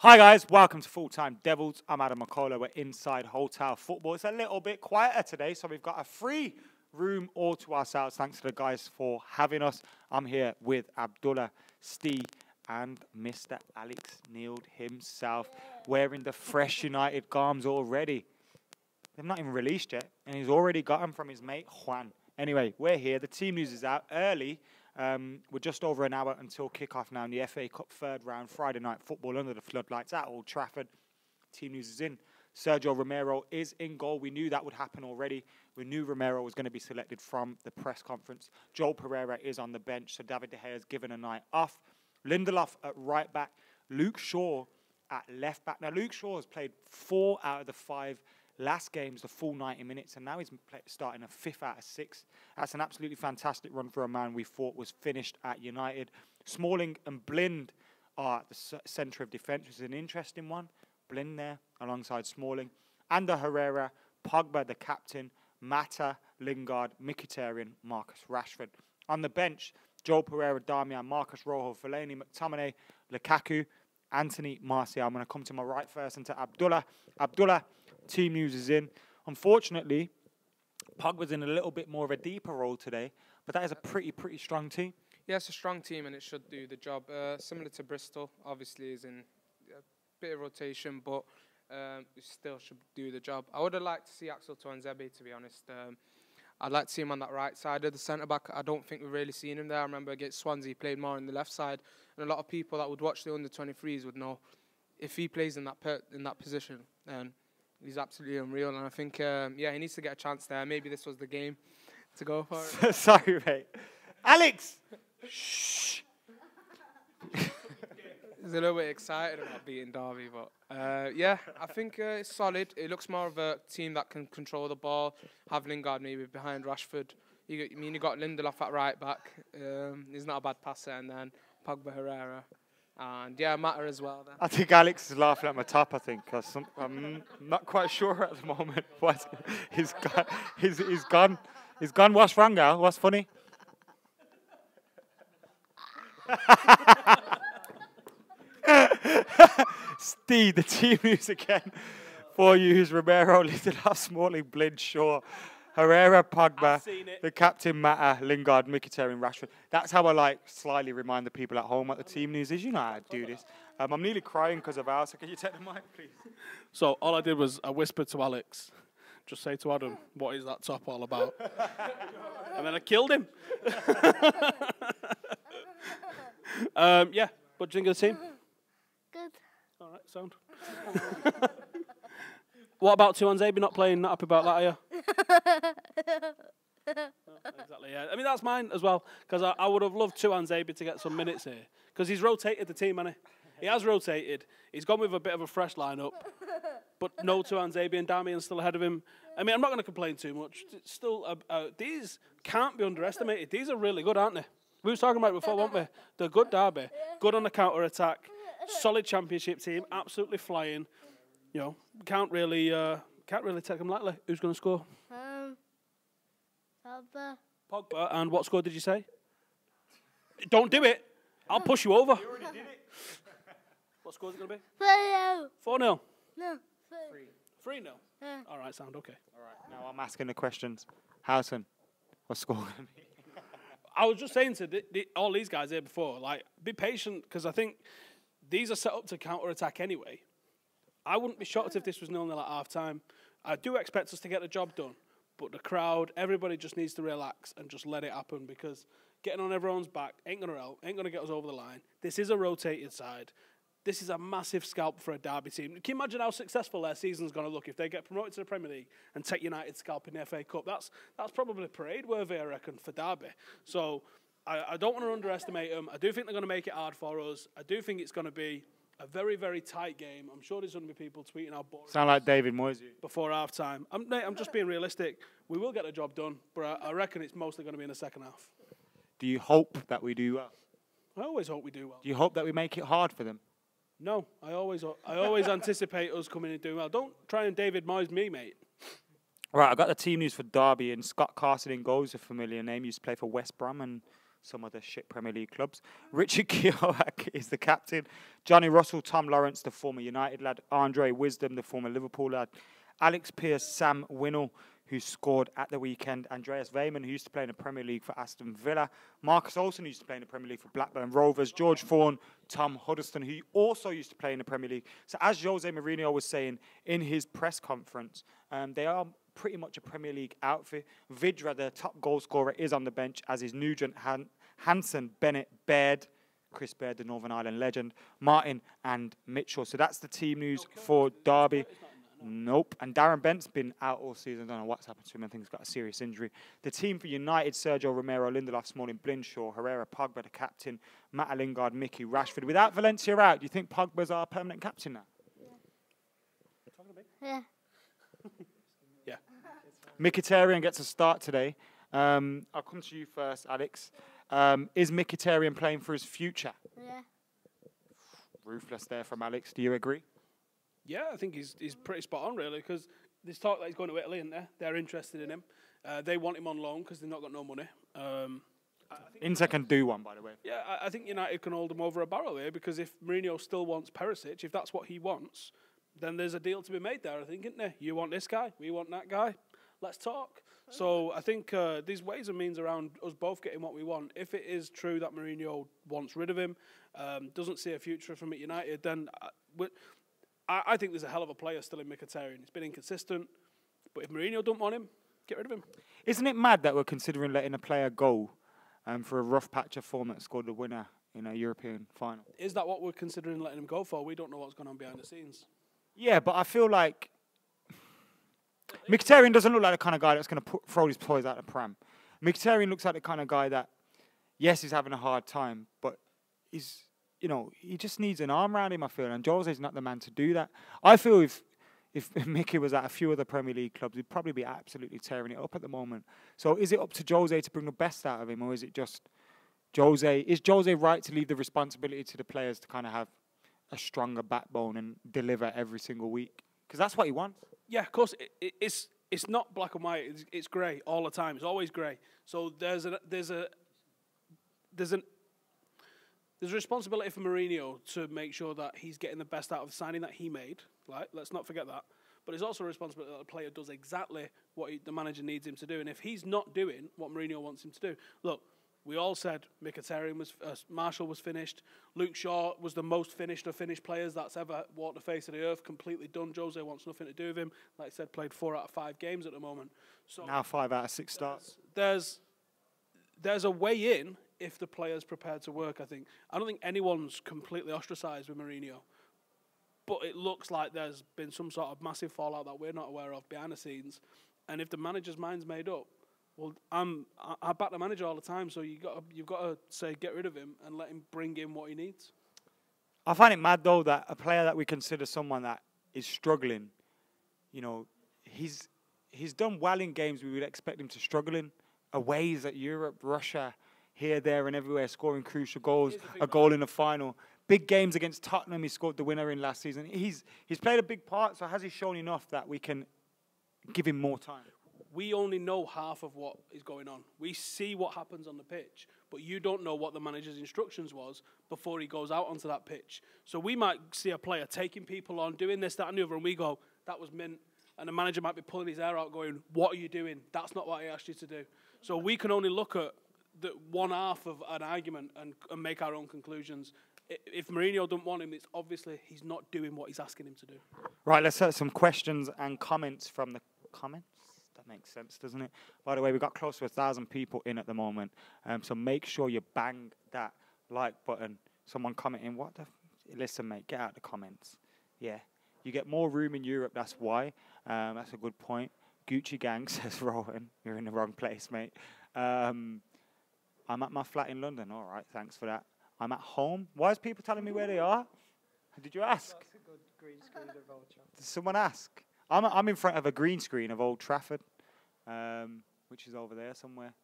Hi guys, welcome to Full Time Devils. I'm Adam McCullough. We're inside Hotel Football. It's a little bit quieter today, so we've got a free room all to ourselves. Thanks to the guys for having us. I'm here with Abdullah, Steve, and Mr. Alex Neild himself, wearing the fresh United garms already. They've not even released yet, and he's already got them from his mate Juan. Anyway, we're here. The team news is out early. We're just over an hour until kickoff now in the FA Cup third round, Friday night football under the floodlights at Old Trafford. Team news is in. Sergio Romero is in goal. We knew that would happen already. We knew Romero was going to be selected from the press conference. Joel Pereira is on the bench, so David De Gea is given a night off. Lindelof at right back. Luke Shaw at left back. Now, Luke Shaw has played 4 out of the 5 last game's the full 90 minutes, and now he's starting a 5th out of 6. That's an absolutely fantastic run for a man we thought was finished at United. Smalling and Blind are at the centre of defence, which is an interesting one. Blind there alongside Smalling. Ander Herrera, Pogba, the captain, Mata, Lingard, Mkhitaryan, Marcus Rashford. On the bench, Joel Pereira, Darmian, Marcus Rojo, Fellaini, McTominay, Lukaku, Anthony, Martial. I'm going to come to my right first and to Abdullah. Abdullah, team news is in. Unfortunately, Pogba's in a little bit more of a deeper role today, but that is a pretty strong team. Yeah, it's a strong team and it should do the job. Similar to Bristol, obviously is in a bit of rotation, but it still should do the job. I would have liked to see Axel Tuanzebe, to be honest. I'd like to see him on that right side of the centre-back. I don't think we've really seen him there. I remember against Swansea, he played more on the left side, and a lot of people that would watch the under-23s would know if he plays in that position, then he's absolutely unreal. And I think, yeah, he needs to get a chance there. Maybe this was the game to go for it. Sorry, mate. Alex! Shh! He's a little bit excited about beating Derby, but yeah, I think it's solid. It looks more of a team that can control the ball, have Lingard maybe behind Rashford. You got Lindelof at right back. He's not a bad passer, and then Pogba, Herrera. And yeah, Mata as well. Then. I think Alex is laughing at my top, I think. I'm not quite sure at the moment. He's gone. He's gone. What's wrong now? What's funny? Steve, the team news again for you is Romero, Lindelof, Smalling, Blind, Shaw, Herrera, Pogba, the captain, Mata, Lingard, Mkhitaryan, Rashford. That's how I slyly remind the people at home at the team news is, you know how I do this. I'm nearly crying because of ours, so can you take the mic, please? So all I did was I whispered to Alex, just say to Adam, what is that top all about? And then I killed him. Yeah, what do you think of the team? Good. All right, sound. What about Tuanzebe not playing? Not happy about that, are you? Exactly, yeah. I mean, that's mine as well, because I would have loved Tuanzebe to get some minutes here, because he's rotated the team, hasn't he? He has rotated. He's gone with a bit of a fresh lineup, but no Tuanzebe and Darmian's still ahead of him. I mean, I'm not going to complain too much. It's still, these can't be underestimated. These are really good, aren't they? We were talking about it before, weren't we? They're good Derby, good on the counter-attack, solid championship team, absolutely flying. You know, can't really take them lightly. Who's going to score? Pogba. Pogba. And what score did you say? Don't do it. I'll push you over. You already did it. What score is it going to be? 4-0. 4-0. No. 3-0. Yeah. All right, sound okay. All right, now I'm asking the questions. Houghton, what's score going to be? I was just saying to all these guys here before, be patient, because I think these are set up to counter-attack anyway. I wouldn't be shocked if this was 0-0 at half-time. I do expect us to get the job done, but the crowd, everybody just needs to relax and just let it happen, because getting on everyone's back ain't going to help, ain't going to get us over the line. This is a rotated side. This is a massive scalp for a Derby team. Can you imagine how successful their season's going to look if they get promoted to the Premier League and take United scalp in the FA Cup? That's probably parade-worthy, I reckon, for Derby. So I don't want to underestimate them. I do think they're going to make it hard for us. I do think it's going to be a very tight game. I'm sure there's going to be people tweeting out boring. Sound like David Moyes. Before half-time. I'm just being realistic. We will get the job done, but I reckon it's mostly going to be in the second half. Do you hope that we do well? I always hope we do well. Do you hope that we make it hard for them? No, I always anticipate us coming in and doing well. Don't try and David Moyes me, mate. Right, I got the team news for Derby, and Scott Carson in goal is a familiar name. He used to play for West Brom and some other shit Premier League clubs. Richard Keogh is the captain. Johnny Russell, Tom Lawrence, the former United lad. Andre Wisdom, the former Liverpool lad. Alex Pearce, Sam Winnell, who scored at the weekend. Andreas Weimann, who used to play in the Premier League for Aston Villa. Marcus Olsen, who used to play in the Premier League for Blackburn Rovers. George Thorne, Tom Huddleston, who also used to play in the Premier League. So as Jose Mourinho was saying in his press conference, they are pretty much a Premier League outfit. Vidra, the top goal scorer, is on the bench, as is Nugent, Hansen, Bennett, Baird, Chris Baird, the Northern Ireland legend, Martin and Mitchell. So that's the team news for Derby. Nope. And Darren Bent's been out all season. I don't know what's happened to him. I think he's got a serious injury. The team for United: Sergio Romero, Lindelof, Smalling, Blinshaw, Herrera, Pogba, the captain, Matt Lingard, Mickey, Rashford. Without Valencia out, do you think Pogba's our permanent captain now? Yeah. Yeah. Mkhitaryan gets a start today. I'll come to you first, Alex. Is Mkhitaryan playing for his future? Yeah. Ruthless there from Alex. Do you agree? Yeah, I think he's pretty spot on, really, because there's talk that he's going to Italy, isn't there? They're interested in him. They want him on loan because they've not got no money. Inter can do one, by the way. Yeah, I think United can hold him over a barrel here, because if Mourinho still wants Perisic, if that's what he wants, then there's a deal to be made there, I think, isn't there? You want this guy, we want that guy. Let's talk. So I think these ways and means around us both getting what we want. If it is true that Mourinho wants rid of him, doesn't see a future from at United, then I think there's a hell of a player still in Mkhitaryan. He's been inconsistent, but if Mourinho don't want him, get rid of him. Isn't it mad that we're considering letting a player go for a rough patch of form that scored the winner in a European final? Is that what we're considering letting him go for? We don't know what's going on behind the scenes. Yeah, but I feel like Mkhitaryan doesn't look like the kind of guy that's going to throw his toys out the pram. Mkhitaryan looks like the kind of guy that, yes, he's having a hard time, but he's, you know, he just needs an arm around him, I feel, and Jose's not the man to do that. I feel if Mickey was at a few other Premier League clubs, he'd probably be absolutely tearing it up at the moment. So is it up to Jose to bring the best out of him, or is it just Jose? Is Jose right to leave the responsibility to the players to kind of have a stronger backbone and deliver every single week? Because that's what he wants. Yeah, of course. It's not black and white. It's grey all the time. It's always grey. So there's a responsibility for Mourinho to make sure that he's getting the best out of the signing that he made. Right? Let's not forget that. But it's also a responsibility that the player does exactly what the manager needs him to do. And if he's not doing what Mourinho wants him to do, look, we all said Mkhitaryan was, Marshall was finished. Luke Shaw was the most finished of finished players that's ever walked the face of the earth, completely done. Jose wants nothing to do with him. Like I said, played 4 out of 5 games at the moment. So now 5 out of 6 starts. There's a way in if the player's prepared to work, I think. I don't think anyone's completely ostracised with Mourinho. But it looks like there's been some sort of massive fallout that we're not aware of behind the scenes. And if the manager's mind's made up, well, I back the manager all the time, so you've got to say get rid of him and let him bring in what he needs. I find it mad, though, that a player that we consider someone that is struggling, you know, he's done well in games we would expect him to struggle in. Aways at Europe, Russia, here, there, and everywhere, scoring crucial goals, a goal in the final. Big games against Tottenham, he scored the winner in last season. He's played a big part, so has he shown enough that we can give him more time? We only know half of what is going on. We see what happens on the pitch, but you don't know what the manager's instructions was before he goes out onto that pitch. So we might see a player taking people on, doing this, that, and the other, and we go, that was mint. And the manager might be pulling his hair out going, what are you doing? That's not what I asked you to do. So we can only look at the one half of an argument and make our own conclusions. If Mourinho don't want him, it's obviously he's not doing what he's asking him to do. Right, let's have some questions and comments from the comments. That makes sense, doesn't it? By the way, we've got close to 1,000 people in at the moment, so make sure you bang that like button. Someone commenting, what the... Listen, mate, get out the comments. Yeah, you get more room in Europe, that's why. That's a good point. Gucci Gang says, Rowan, you're in the wrong place, mate. I'm at my flat in London. All right, thanks for that. I'm at home. Why is people telling me where they are? Did you ask? That's a good green screen of Old Trafford. Did someone ask? I'm in front of a green screen of Old Trafford, which is over there somewhere.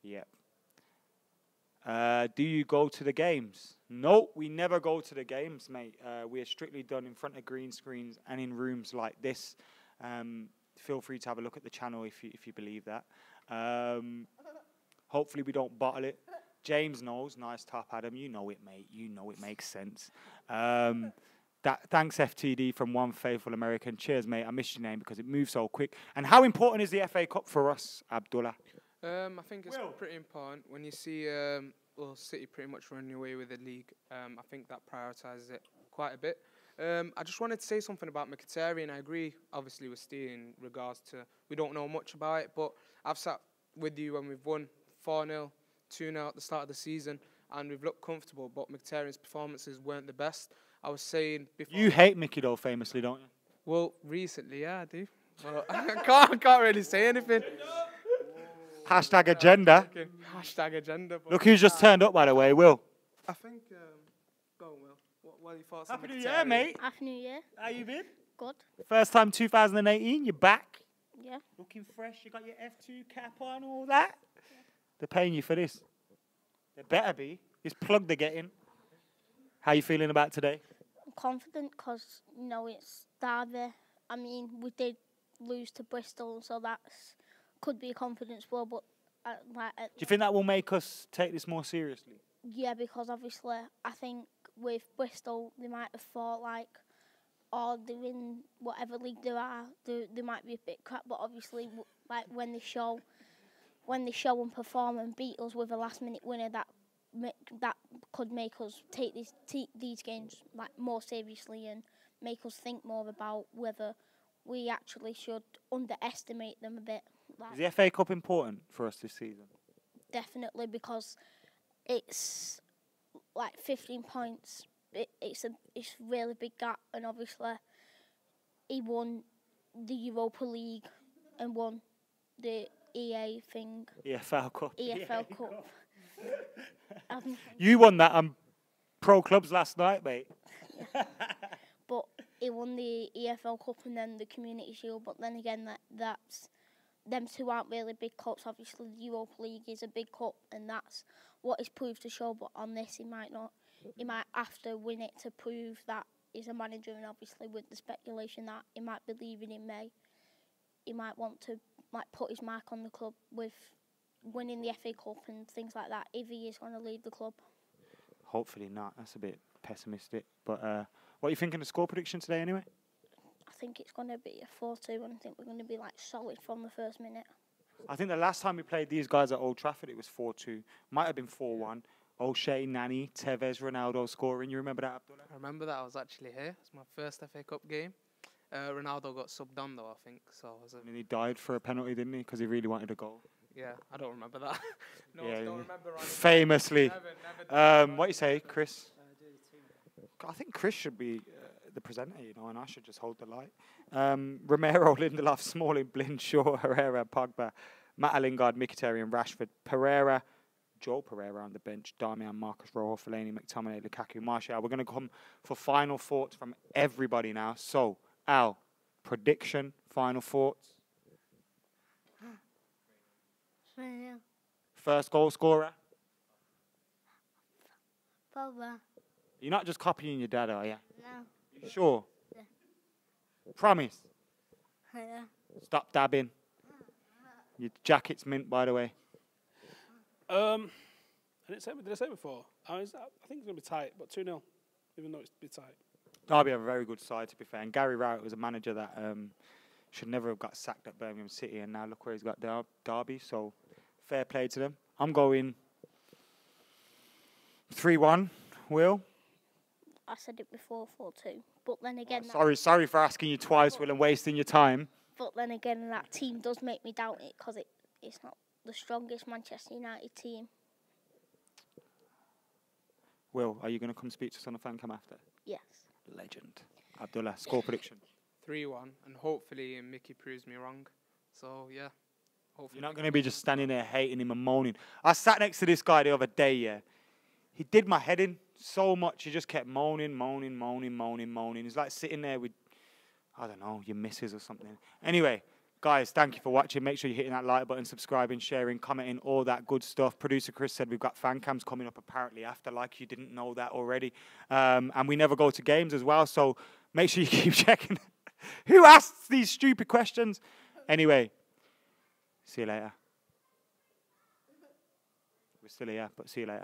Yep. Do you go to the games? No, we never go to the games, mate. We are strictly done in front of green screens and in rooms like this. Feel free to have a look at the channel if you believe that. Hopefully we don't bottle it. James knows. Nice top, Adam. You know it, mate. You know it makes sense. Thanks, FTD, from One Faithful American. Cheers, mate. I missed your name because it moves so quick. And how important is the FA Cup for us, Abdullah? I think it's pretty important when you see City pretty much running away with the league. I think that prioritises it quite a bit. I just wanted to say something about Mkhitaryan. I agree, obviously, with Steve in regards to we don't know much about it, but I've sat with you when we've won 4-0, 2-0 at the start of the season, and we've looked comfortable, but Mkhitaryan's performances weren't the best. I was saying before... You hate Mickey, though, famously, don't you? Well, recently, yeah, I do. Well, I can't really say anything. Hashtag agenda. Hashtag agenda. Look who's just turned up, by the way, Will. I think... go on, Will. What are your thoughts on Happy New Mkhitaryan? Year, mate. Happy New Year. How you been? Good. First time 2018, you're back. Yeah. Looking fresh, you got your F2 cap on, all that. They're paying you for this. They better be. This plug they're getting. How you feeling about today? I'm confident because, you know, it's Derby. I mean, we did lose to Bristol, so that's could be a confidence blow, but... Do you think that will make us take this more seriously? Yeah, because obviously, I think with Bristol, they might have thought, like, oh, they're in whatever league they are, they might be a bit crap, but obviously, like, when they show and perform and beat us with a last-minute winner, that could make us take these games like more seriously and make us think more about whether we actually should underestimate them a bit. Like, Is the FA Cup important for us this season? definitely, because it's like 15 points. It's a really big gap, and obviously he won the Europa League and won the EA thing. EFL Cup. EFL Cup. You won that pro clubs last night, mate. But he won the EFL Cup and then the Community Shield. But then again, that's them two aren't really big cups. Obviously, the Europa League is a big cup, and that's what he's proved to show. But on this, he might not. He might have to win it to prove that he's a manager. And obviously, with the speculation that he might be leaving in May, he might want to put his mark on the club with winning the FA Cup and things like that if he is going to leave the club. Hopefully not. That's a bit pessimistic. But what are you thinking of score prediction today anyway? I think it's going to be a 4-2, and I think we're going to be like solid from the first minute. I think the last time we played these guys at Old Trafford, it was 4-2. Might have been 4-1. O'Shea, Nani, Tevez, Ronaldo scoring. You remember that, Abdullah? I remember that. I was actually here. It's my first FA Cup game. Ronaldo got subbed on though, I think. So And he died for a penalty, didn't he? Because he really wanted a goal. Yeah, I don't remember that. No, Yeah, I don't remember. Famously. Never What do you say, Chris? I think Chris should be the presenter, you know, and I should just hold the light. Romero, Lindelof, Smalling, Blind, Shaw, Herrera, Pogba, Matt Lingard, Mkhitaryan, Rashford, Pereira, Joel Pereira on the bench, Darmian, Marcus Rojo, Fellaini, McTominay, Lukaku, Martial. We're going to come for final thoughts from everybody now. So, Al, prediction, final thoughts. First goal scorer. Pogba. You're not just copying your dad, are you? No. You sure? Yeah. Promise. Yeah. Stop dabbing. Your jacket's mint, by the way. Did I say it before? I think it's going to be tight, but 2-0, even though it's a bit tight. Derby have a very good side, to be fair. And Gary Rowett was a manager that should never have got sacked at Birmingham City, and now look where he's got Derby. So, fair play to them. I'm going 3-1. Will? I said it before, 4-2. But then again... Sorry for asking you twice, Will, and wasting your time. But then again, that team does make me doubt it because it's not the strongest Manchester United team. Will, are you going to come speak to us on the fan cam after? Yes. Legend. Abdullah, score prediction. 3-1, and hopefully Mickey proves me wrong. So, yeah. Hopefully You're not going to be just standing there hating him and moaning. I sat next to this guy the other day, yeah. He did my head in so much. He just kept moaning. He's like sitting there with, I don't know, your missus or something. Anyway, guys, thank you for watching. Make sure you're hitting that like button, subscribing, sharing, commenting, all that good stuff. Producer Chris said we've got fan cams coming up apparently after, like you didn't know that already. And we never go to games as well, so make sure you keep checking. Who asks these stupid questions? Anyway, see you later. We're still here, but see you later.